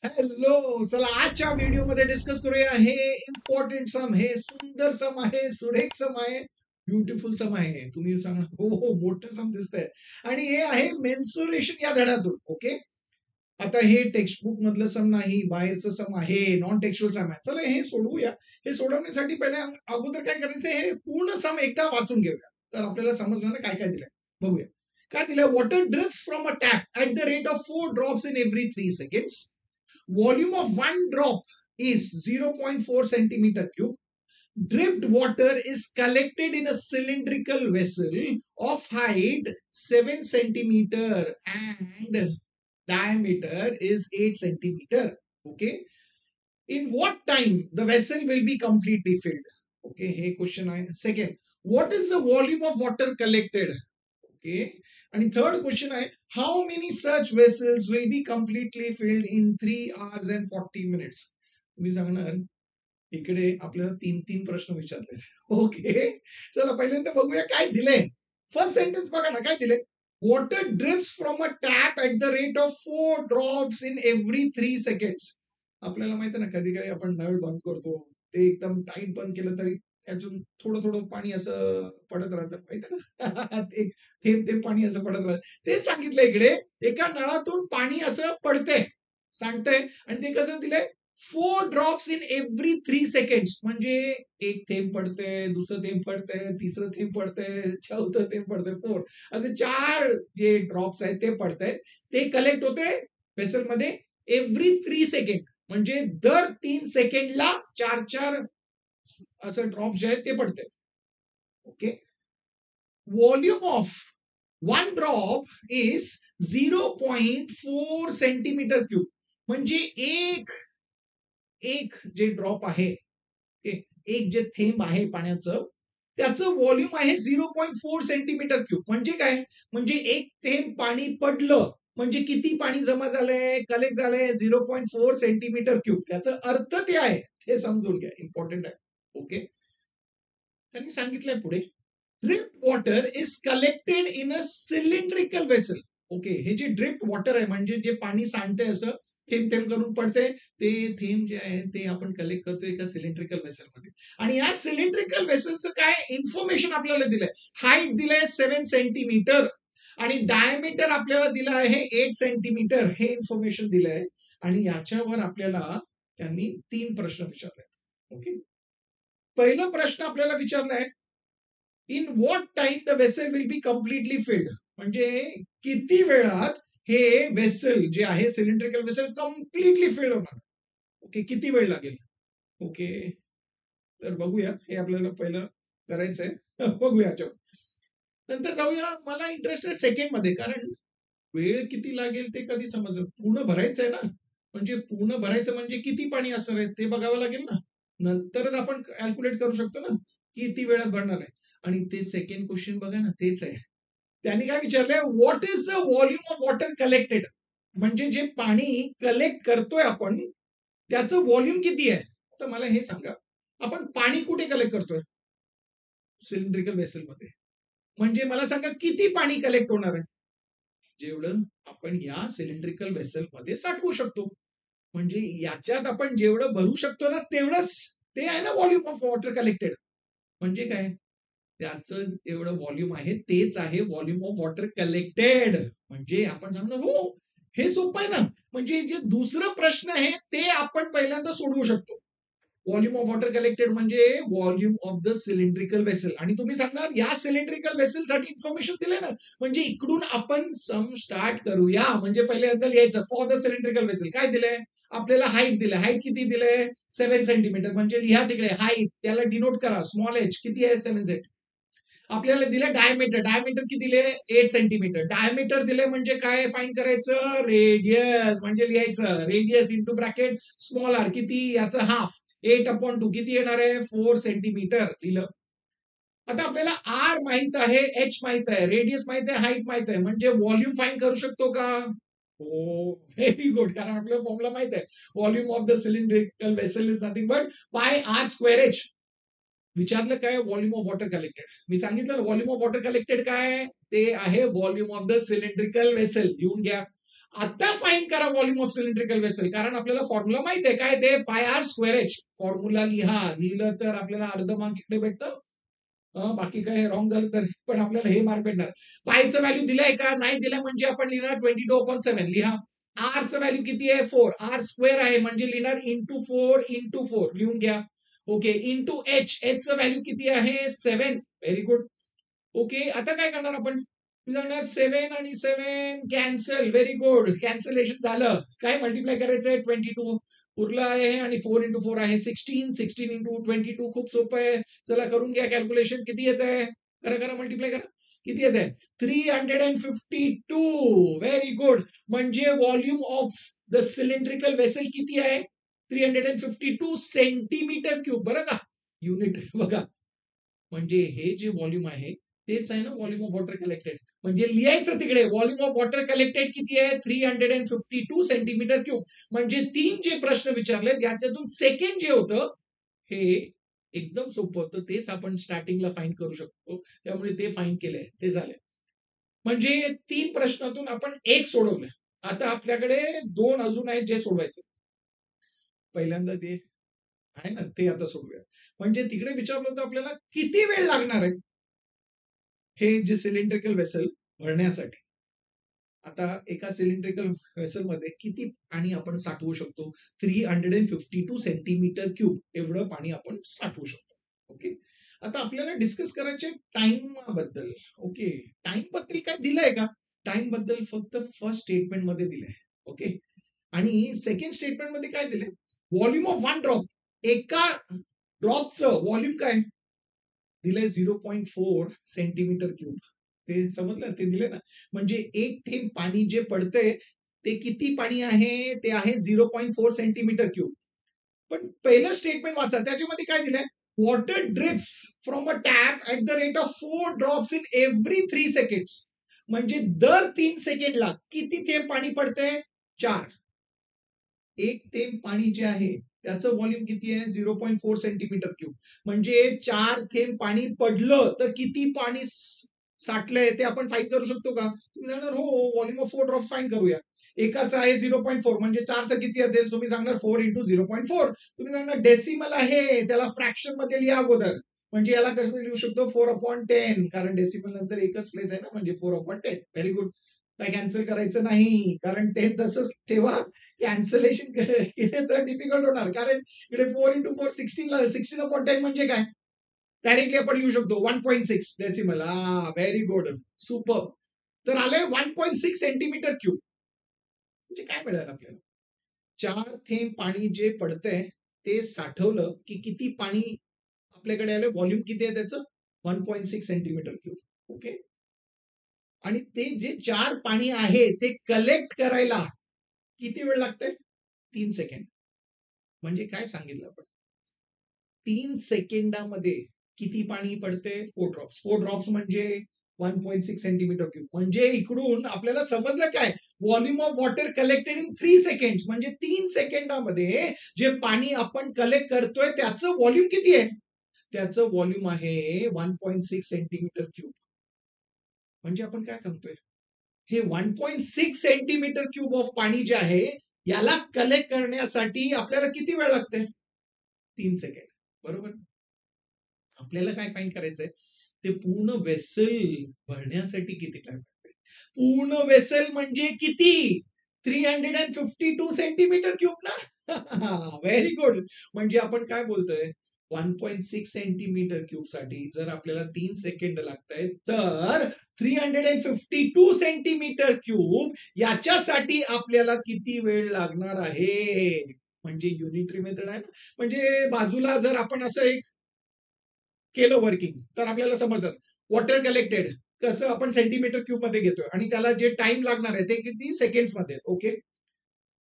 Hello, चला आजच्या व्हिडिओमध्ये डिस्कस करूया. हे इम्पॉर्टंट सम, हे सुंदर सम आहे, सुरेख सम आहे, ब्युटिफुल सम आहे. तुम्ही सांगा हो हो, मोठं सम दिसतंय. आणि हे आहे मेन्सुरेशन या धड्यातून. ओके, आता हे टेक्स्टबुक मधलं सम नाही, बाहेरचं सम आहे, नॉन टेक्स्टुअल सम आहे. चला हे सोडवूया. हे सोडवण्यासाठी पहिले अगोदर काय करायचं, हे पूर्ण सम एकदा वाचून घेऊया, तर आपल्याला समजणार ना काय काय दिलंय. बघूया काय दिलंय. Water drips from a tap at the rate of 4 drops in every 3 seconds. Volume of one drop is 0.4 centimeter cube. Dripped water is collected in a cylindrical vessel of height 7 centimeter and diameter is 8 centimeter. Okay. In what time the vessel will be completely filled? Okay. Hey, question I second. What is the volume of water collected? Okay. आणि third question आहे, how many such vessels will be completely filled in 3 hours and 40 minutes. तुम्ही सांगणार इकडे आपल्याला 3 प्रश्न विचारले. Okay, चला पहिल्यांदा बघूया काय दिलंय. फर्स्ट सेंटेन्स बघा ना काय दिलंय. Water drips from a tap at the rate of 4 drops in every 3 seconds. आपल्याला माहिती ना कधी काही आपण नळ बंद करतो, ते एकदम टाईट बंद केलं तरी त्यातून थोडं थोडं पाणी असं पडत राहतं, माहिती ना. ते थेंब थेंब पाणी असं पडत राहतं. ते सांगितलं इकडे, एका नळातून पाणी असं पडतंय सांगतंय. आणि ते कसं दिलंय, 4 ड्रॉप्स इन एव्हरी 3 seconds. म्हणजे एक थेंब पडतंय, दुसरं थेंब पडतंय, तिसरं थेंब पडतंय, चौथं थेंब पडतंय, 4 असे 4 जे ड्रॉप्स आहेत ते पडतायत. ते कलेक्ट होते वेसल मध्ये एव्हरी 3 सेकंड. म्हणजे दर 3 सेकंडला 4 असं ड्रॉप जे आहेत ते पडतात. Okay, volume of one drop is 0.4 centimetre cube. म्हणजे एक जे ड्रॉप आहे, एक जे थेंब आहे पाण्याचं, त्याचं व्हॉल्यूम आहे 0.4 सेंटीमीटर क्यूब. म्हणजे काय, म्हणजे एक थेंब पाणी पडलं म्हणजे किती पाणी जमा झालंय, कलेक्ट झालंय, 0.4 सेंटीमीटर क्यूब. त्याचं अर्थ ते आहे, हे समजून घ्या, इम्पॉर्टंट आहे. ओके, त्यांनी सांगितलंय पुढे, dripped water is collected in a cylindrical vessel. Okay, हे जे ड्रिप्ड वॉटर आहे म्हणजे जे पाणी सांडतंय असं थेंब थेंब करून पडते, ते थेंब जे आहे ते आपण कलेक्ट करतोय एका सिलेंड्रिकल वेसल मध्ये. आणि या सिलेंड्रिकल वेसलचं काय इन्फॉर्मेशन आपल्याला दिलंय. हाईट दिलंय 7 सेंटीमीटर आणि डायमीटर आपल्याला दिलं आहे 8 सेंटीमीटर. हे इन्फॉर्मेशन दिलंय. आणि याच्यावर आपल्याला त्यांनी 3 प्रश्न विचारले. ओके, पहिला प्रश्न आपल्याला विचारलाय, in what time the vessel will be completely filled. म्हणजे किती वेळात हे वेसल जे आहे सिलेंड्रिकल वेसल कम्प्लिटली फिल्ड होणार. ओके, किती वेळ लागेल. ओके, तर बघूया, हे आपल्याला पहिलं करायचंय. बघूया नंतर जाऊया. मला इंटरेस्ट आहे सेकंड मध्ये, कारण वेळ किती लागेल ते कधी समजलं. पूर्ण भरायचंय ना, म्हणजे पूर्ण भरायचं म्हणजे किती पाणी असणार आहे ते बघावं लागेल ना, नंतरच आपण कॅल्क्युलेट करू शकतो ना किती वेळात भरणार आहे. आणि ते सेकंड क्वेश्चन बघा ना, तेच आहे. त्यांनी काय विचारलंय, what is the volume of water collected. म्हणजे जे पाणी कलेक्ट करतोय आपण त्याचं व्हॉल्यूम किती आहे. तर मला हे सांगा, आपण पाणी कुठे कलेक्ट करतोय, सिलेंड्रिकल वेसल मध्ये. म्हणजे मला सांगा किती पाणी कलेक्ट होणार आहे, जेवढं आपण या सिलेंड्रिकल वेसल मध्ये साठवू शकतो. म्हणजे याच्यात आपण जेवढं भरू शकतो ना तेवढंच ते आहे ना व्हॉल्यूम ऑफ वॉटर कलेक्टेड. म्हणजे काय, त्याचं एवढं व्हॉल्यूम आहे तेच आहे व्हॉल्यूम ऑफ वॉटर कलेक्टेड. म्हणजे आपण सांगणार हो, हे सोपं आहे ना. म्हणजे जे दुसरं प्रश्न आहे ते आपण पहिल्यांदा सोडवू शकतो. व्हॉल्यूम ऑफ वॉटर कलेक्टेड म्हणजे volume of the cylindrical vessel. आणि तुम्ही सांगणार या सिलेंड्रिकल वेसल साठी इन्फॉर्मेशन दिले ना, म्हणजे इकडून आपण सम स्टार्ट करूया. म्हणजे पहिल्यांदा लिहायचं फॉर द सिलेंड्रिकल वेसल काय दिलंय आपल्याला. हाईट दिलंय, हाईट किती दिलंय 7 सेंटीमीटर. म्हणजे लिहा तिकडे हाईट, त्याला डिनोट करा स्मॉल एच, किती आहे 7 सेंट. आपल्याला दिलं डायमीटर, डायमीटर किती दिले 8 सेंटीमीटर. डायमीटर दिले म्हणजे काय फाइंड करायचं, रेडियस. म्हणजे लिहायचं radius into bracket small R, किती याचं हाफ, 8/2 किती येणार आहे 4 सेंटीमीटर. लिहिलं. आता आपल्याला आर माहित आहे, एच माहित आहे, रेडियस माहित आहे, हाईट माहित आहे. म्हणजे व्हॉल्यूम फाइंड करू शकतो का. हो, व्हेरी गुड. कारण आपल्याला फॉर्म्युला माहित आहे, volume of the cylindrical vessel is nothing but pi R square H. विचारलं काय, व्हॉल्यूम ऑफ वॉटर कलेक्टेड. मी सांगितलं व्हॉल्यूम ऑफ वॉटर कलेक्टेड काय, ते आहे volume of the cylindrical vessel. लिहून घ्या. आता फाइंड करा व्हॉल्यूम ऑफ सिलेंड्रिकल वेसल, कारण आपल्याला फॉर्म्युला माहित आहे काय ते, पाय आर स्क्वेअर एच. फॉर्म्युला लिहिलं तर आपल्याला अर्ध मार्क इकडे भेटतं. बाकी काय रॉंग झालं तर पण आपल्याला हे मार्क भेटणार. पायचं व्हॅल्यू दिलंय का नाही दिलंय म्हणजे आपण लिहिणार 22/7 लिहा. आरचं व्हॅल्यू किती आहे 4, आर स्क्वेअर आहे म्हणजे लिहिणार इंटू 4 लिहून घ्या. ओके, इंटू एच, एचचं व्हॅल्यू किती आहे 7. Very good. ओके, आता काय करणार आपण सांगणार 7 आणि 7 कॅन्सल. व्हेरी गुड, कॅन्सलेशन झालं. काय मल्टिप्लाय करायचंय 22 उरलं आहे आणि 4 into 4 आहे 16. 16 into 22 खूप सोपं आहे. चला करून घ्या कॅल्क्युलेशन. किती येत आहे, करा मल्टिप्लाय करा. किती येत आहे 352. Very good. म्हणजे volume of the cylindrical vessel किती आहे 352 सेंटीमीटर क्यूब. बरं का, युनिट बघा. म्हणजे हे जे व्हॉल्यूम आहे तेच आहे ना व्हॉल्यूम ऑफ वॉटर कलेक्टेड. म्हणजे लिहायचं तिकडे व्हॉल्यूम ऑफ वॉटर कलेक्टेड किती आहे 352 सेंटीमीटर क्यूब. म्हणजे 3 जे प्रश्न विचारले याच्यातून सेकंड जे होतं हे एकदम सोपं होतं, तेच आपण स्टार्टिंगला फाइंड करू शकतो. त्यामुळे ते फाइंड केलंय, ते झालंय. म्हणजे 3 प्रश्नातून आपण एक सोडवलं. आता आपल्याकडे 2 अजून आहेत जे सोडवायचे. पहिल्यांदा ते आहे ना ते आता सोडूया. म्हणजे तिकडे विचारलं होतं आपल्याला किती वेळ लागणार आहे हे जे सिलेंड्रिकल वेसल भरण्यासाठी. आता एका सिलेंड्रिकल वेसल मध्ये किती पाणी आपण साठवू शकतो 352 सेंटीमीटर क्यूब एवढं पाणी आपण साठवू शकतो. ओके, आता आपल्याला डिस्कस करायचे टाइम बद्दल. ओके, टाइम बद्दल काय दिलंय का, टाइम बद्दल फक्त फर्स्ट स्टेटमेंट मध्ये दिलंय. ओके, आणि सेकंड स्टेटमेंट मध्ये काय दिलंय व्हॉल्यूम ऑफ 1 ड्रॉप. एका ड्रॉपचं व्हॉल्यूम काय दिलंय 0.4 सेंटीमीटर क्यूब. ते समजलं, ते दिले ना. म्हणजे एक थेंब पाणी जे पडतंय ते किती पाणी आहे ते आहे 0.4 सेंटीमीटर क्यूब. पण पहिलं स्टेटमेंट वाचा, त्याच्यामध्ये काय दिलंय water drips from a tap at the rate of 4 drops in every 3 seconds. म्हणजे दर 3 सेकंडला किती थेंब पाणी पडतंय 4. एक थेंब पाणी जे आहे त्याचं व्हॉल्यूम किती आहे 0.4 सेंटीमीटर क्यूब. म्हणजे 4 थेंब पाणी पडलं तर किती पाणी साठलंय ते आपण फाईंड करू शकतो का. तुम्ही सांगणार हो व्हॉल्यूम ऑफ 4 ड्रॉप्स फाईंड करूया. एकाचं आहे 0.4 म्हणजे 4चं किती असेल तुम्ही सांगणार 4 into 0.4. तुम्ही सांगणार डेसिमल आहे त्याला फ्रॅक्शन मध्ये लिहा अगोदर. म्हणजे याला कसं लिहू शकतो 4/10, कारण डेसिमल नंतर एकच प्लेस आहे ना म्हणजे 4/10. Very good. काय कॅन्सल करायचं नाही कारण ते तसंच ठेवा. कॅन्सलेशन केलं तर डिफिकल्ट होणार, कारण इकडे 4 into 4 16 16/10 म्हणजे काय डायरेक्टली आपण लिहू शकतो 1.6 डेसिमल. Very good, super. तर आले 1.6 सेंटीमीटर क्यूब. म्हणजे काय मिळालं आपल्याला 4 थेंब पाणी जे पडतंय ते साठवलं की किती पाणी आपल्याकडे आलं, व्हॉल्यूम किती आहे त्याचं 1.6 सेंटीमीटर क्यूब. ओके, आणि ते जे 4 पाणी आहे ते कलेक्ट करायला किती वेळ लागतंय 3 सेकंड. म्हणजे काय सांगितलं आपण 3 सेकंडामध्ये किती पाणी पडते 4 ड्रॉप्स. 4 ड्रॉप्स म्हणजे 1.6 सेंटीमीटर क्यूब. म्हणजे इकडून आपल्याला समजलं काय volume of water collected in 3 second. म्हणजे 3 सेकंडामध्ये जे पाणी आपण कलेक्ट करतोय त्याचं व्हॉल्यूम किती आहे, त्याचं व्हॉल्यूम आहे 1.6 सेंटीमीटर क्यूब. म्हणजे आपण काय सांगतोय हे 1.6 सेंटीमीटर क्यूब ऑफ पाणी जे आहे याला कलेक्ट करण्यासाठी आपल्याला किती वेळ लागते 3 सेकंड. बरोबर. आपल्याला काय फाइंड करायचंय ते पूर्ण वेसल भरण्यासाठी किती टाइम लागते. पूर्ण वेसल म्हणजे किती 352 सेंटीमीटर क्यूब ना. Very good. म्हणजे आपण काय बोलतोय 1.6 सेंटीमीटर क्यूब साठी जर आपल्याला 3 सेकंड लागतायत तर 352 सेंटीमीटर क्यूब याच्यासाठी आपल्याला किती वेळ लागणार आहे. म्हणजे युनिटरी मेथड आहे ना. म्हणजे बाजूला जर आपण असं एक केलं वर्किंग तर आपल्याला समजतं वॉटर कलेक्टेड कसं आपण सेंटीमीटर क्यूब मध्ये घेतोय आणि त्याला जे टाइम लागणार आहे ते किती सेकंड्स मध्ये. ओके,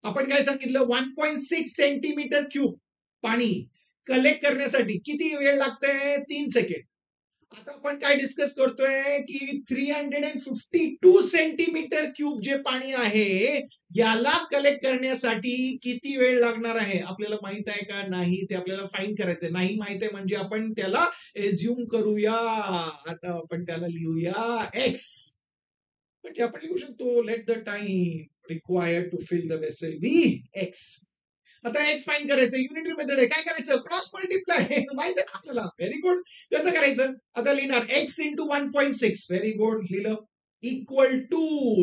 आपण काय सांगितलं 1.6 सेंटीमीटर क्यूब पाणी कलेक्ट करण्यासाठी किती वेळ लागतंय 3 सेकंड. आता आपण काय डिस्कस करतोय की 352 सेंटीमीटर क्यूब जे पाणी आहे याला कलेक्ट करण्यासाठी किती वेळ लागणार आहे आपल्याला माहित आहे का नाही ते आपल्याला फाइंड करायचंय. नाही माहित आहे म्हणजे आपण त्याला एज्युम करूया. आता आपण त्याला लिहूया एक्स. म्हणजे आपण लिहू शकतो let the time required to fill the vessel be x. आता एक्स फाइंड करायचं, युनिटरी मेथड आहे. काय करायचं? Cross multiply. माहिती आहे आपल्याला. Very good. कसं करायचं? आता लिहिणार एक्स इंटू 1.6. Very good. लिहिलं. Equal to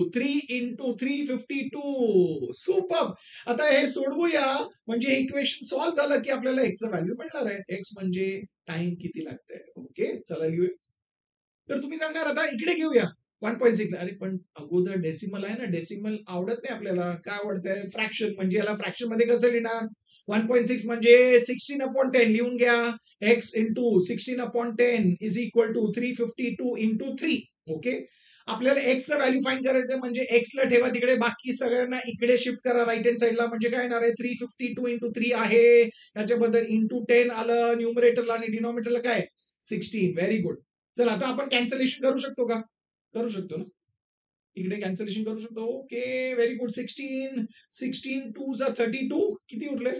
3 into 352. सुपर. आता हे सोडवूया, म्हणजे इक्वेशन सॉल्व्ह झालं की आपल्याला एक्सचं व्हॅल्यू मिळणार आहे. एक्स म्हणजे टाइम किती लागतंय. ओके, चला लिहूया. तर तुम्ही सांगणार आता इकडे घेऊया 1.6. अरे पण अगोदर डेसिमल आहे ना, डेसिमल आवडत नाही आपल्याला. काय आवडतंय? फ्रॅक्शन. म्हणजे याला फ्रॅक्शन मध्ये कसं लिहिणार? 1.6 म्हणजे 16/10 लिहून घ्या. X into 16/10 is equal to 352 into 3. Okay, आपल्याला एक्सचं व्हॅल्यू फाइंड करायचं, म्हणजे एक्सला ठेवा तिकडे, बाकी सगळ्यांना इकडे शिफ्ट करा राईट हँड साईडला. म्हणजे काय येणार आहे? 352 इंटू 3 आहे. त्याच्याबद्दल इंटू 10 आलं न्यूमरेटरला आणि डिनॉमिनेटरला काय? 16. Very good. चला आता आपण कॅन्सलेशन करू शकतो का? करू शकतो ना, इकडे कॅन्सलेशन करू शकतो. Okay, very good. 16 2 जा 32. किती उरले?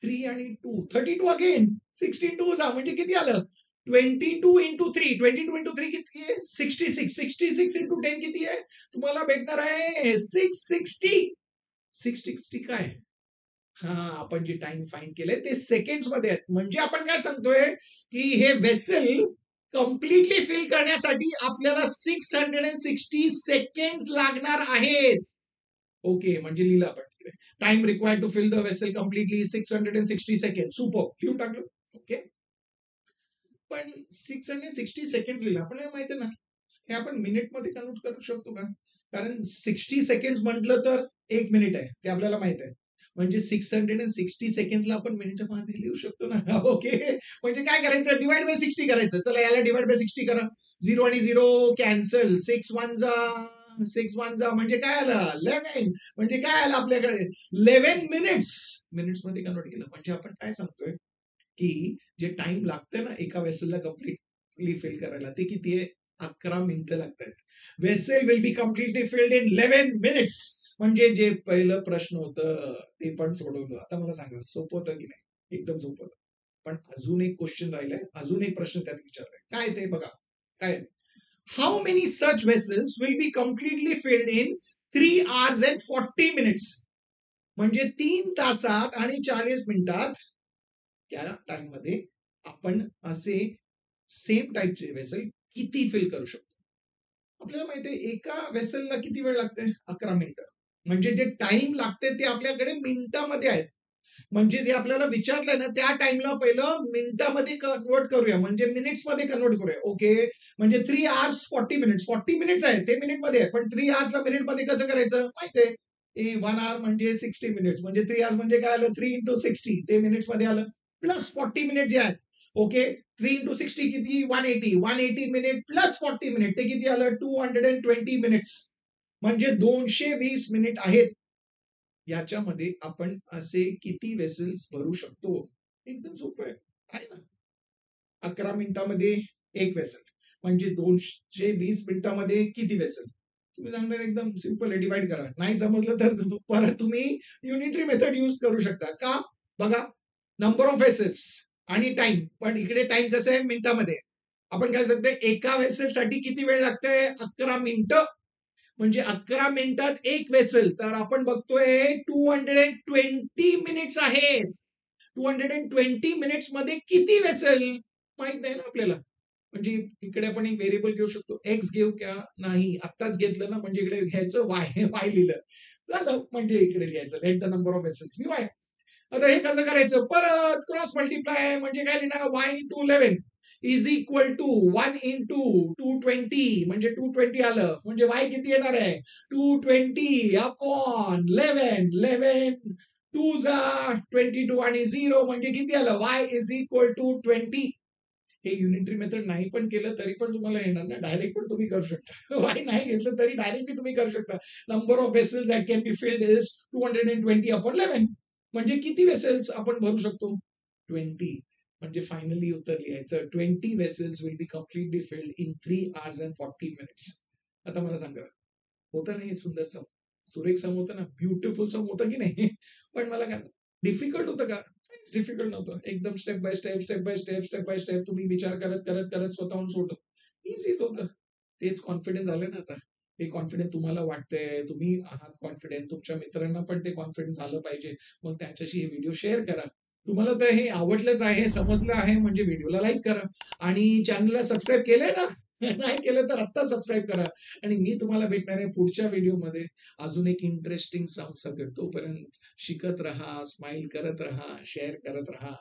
3 आणि 2 32 अगेन. 16 2 जा म्हणजे किती आलं? 22 इंटू 3. 22 इंटू 3 किती आहे? 66. 66 इंटू 10 किती आहे? तुम्हाला भेटणार आहे 660. 660 काय? हा, आपण जे टाइम फाइंड केले ते सेकंड्स मध्ये आहेत. म्हणजे आपण काय सांगतोय की हे वेसल कम्प्लिटली फिल करण्यासाठी आपल्याला 660 सेकंड्स लागणार आहेत. ओके, म्हणजे लिहिलं आपण तिकडे. Time required to fill the vessel completely 660 second. Super, लिहून टाकलं. ओके, पण 660 सेकंड लिहिलं आपण. माहिती ना, हे आपण मिनिट मध्ये कन्वर्ट करू शकतो का? कारण 60 सेकंड म्हटलं तर 1 मिनिट आहे, ते आपल्याला माहित आहे. म्हणजे 660 सेकंडला आपण मिनिटामध्ये लिहू शकतो ना. ओके, म्हणजे काय करायचं? डिवाइड बाय 60 करायचं. चला याला डिवाइड बाय 60 करा. 0 आणि 0 कॅन्सल. 6 1 जा 6 1 जा म्हणजे काय आलं? 11. म्हणजे काय आलं आपल्याकडे? 11 मिनिट्स. मिनिट्स मध्ये कन्वर्ट केलं. म्हणजे आपण काय सांगतोय की जे टाइम लागतं ना एका वेसलला कम्प्लिटली फिल करायला, ते किती आहे? 11 मिनिटं लागतात. Vessel will be completely filled in 11 minutes. म्हणजे जे पहिलं प्रश्न होतं ते पण सोडवलं. आता मला सांगा, सोपं होतं की नाही? एकदम सोपं होतं. पण अजून एक क्वेश्चन राहिलाय, अजून एक प्रश्न त्यात विचारलाय. काय ते बघा. काय? How many such vessels will be completely filled in 3 hours and 40 minutes. म्हणजे 3 तासात आणि 40 मिनिटात त्या टाइम मध्ये आपण असे सेम टाईपचे वेसल किती फिल करू शकतो? आपल्याला माहितीये एका वेसलला किती वेळ लागते? 11 मिनिटं. म्हणजे जे टाइम लागते ते आपल्याकडे मिनिटामध्ये आहेत. म्हणजे जे आपल्याला विचारलंय ना त्या टाइमला पहिलं मिनिटामध्ये कन्वर्ट करूया, म्हणजे मिनिट्स मध्ये कन्वर्ट करूया. ओके, म्हणजे 3 hours 40 minutes. 40 मिनिट्स आहे ते मिनिट मध्ये आहे, पण 3 hours ला मिनिट मध्ये कसं करायचं माहितीये? 1 hour म्हणजे 60 मिनिट्स. म्हणजे 3 hours म्हणजे काय आलं? 3 into 60. ते मिनिट्स मध्ये आलं. प्लस 40 मिनिट जे आहेत. ओके, 3 into 60 किती? 180. 180 मिनिट प्लस 40 मिनिट ते किती आलं? 220 मिनिट्स. म्हणजे 220 मिनिट आहेत. याच्यामध्ये आपण असे किती वेसल्स भरू शकतो? एकदम सोपं आहे ना. 11 मिनिटामध्ये एक वेसल म्हणजे 220 मिनिटामध्ये किती वेसल? तुम्ही सांगणार एकदम सिंपल आहे, डिवाइड करा. नाही समजलं तर परत तुम्ही युनिटरी मेथड यूज करू शकता. का? बघा, नंबर ऑफ वेसल्स आणि टाइम. पण इकडे टाइम कसं आहे? मिनिटामध्ये. आपण काय सांगतोय? एका वेसलसाठी किती वेळ लागतंय? 11 मिनिटं. म्हणजे 11 मिनिटात एक वेसल. तर आपण बघतोय 220 मिनिट्स आहेत. 220 मिनिट्स मध्ये किती वेसल? माहित नाही ना आपल्याला. म्हणजे इकडे आपण एक व्हेरिएबल घेऊ शकतो. एक्स घेऊ का? नाही, आत्ताच घेतलं ना, म्हणजे इकडे घ्यायचं वाय. वाय लिहिलं झालं, म्हणजे इकडे लिहायचं let the number of vessels be y. आता हे कसं करायचं? परत क्रॉस मल्टिप्लाय. म्हणजे काय लिहिणार? Y into 11 is equal to 1 into 220. म्हणजे 220 आलं. म्हणजे वाय किती येणार आहे? 220 अपॉन 11. 11 2 जा 22 आणि 0 म्हणजे किती आलं? Y is equal to 20. हे युनिटरी मेथड नाही पण केलं तरी पण तुम्हाला येणार ना. डायरेक्ट पण तुम्ही करू शकता. वाय नाही घेतलं तरी डायरेक्टली तुम्ही करू शकता. Number of vessels that can be filled is 220 upon 11. म्हणजे किती वेसल्स आपण भरू शकतो? 20. म्हणजे फायनली उत्तर लिहायचं 20 vessels will be completely filled in 3 hours and 40 minutes. आता मला सांगा, होतं नाही सुंदर सम, सुरेख सम होतं ना, ब्युटिफुल सम होतं की नाही? पण मला काय डिफिकल्ट होतं का? डिफिकल्ट नव्हतं. एकदम step by step step by step step by step तुम्ही विचार करत करत करत स्वतःहून सोडलं. इझीच होतं. तेच कॉन्फिडन्स झालं ना आता. हे कॉन्फिडंट तुम्हाला वाटतंय, तुम्ही आहात कॉन्फिडंट, तुमच्या मित्रांना पण ते कॉन्फिडंट झालं पाहिजे, मग त्यांच्याशी हे व्हिडिओ शेअर करा. तुम्हाला तर हे आवडलंच आहे, समजलं आहे म्हणजे व्हिडिओला लाईक करा आणि चॅनलला सबस्क्राईब केलंय ना? नाही केलं तर आत्ता सबस्क्राईब करा आणि मी तुम्हाला भेटणार आहे पुढच्या व्हिडिओमध्ये अजून एक इंटरेस्टिंग सगळं. तोपर्यंत शिकत राहा, स्माइल करत राहा, शेअर करत राहा.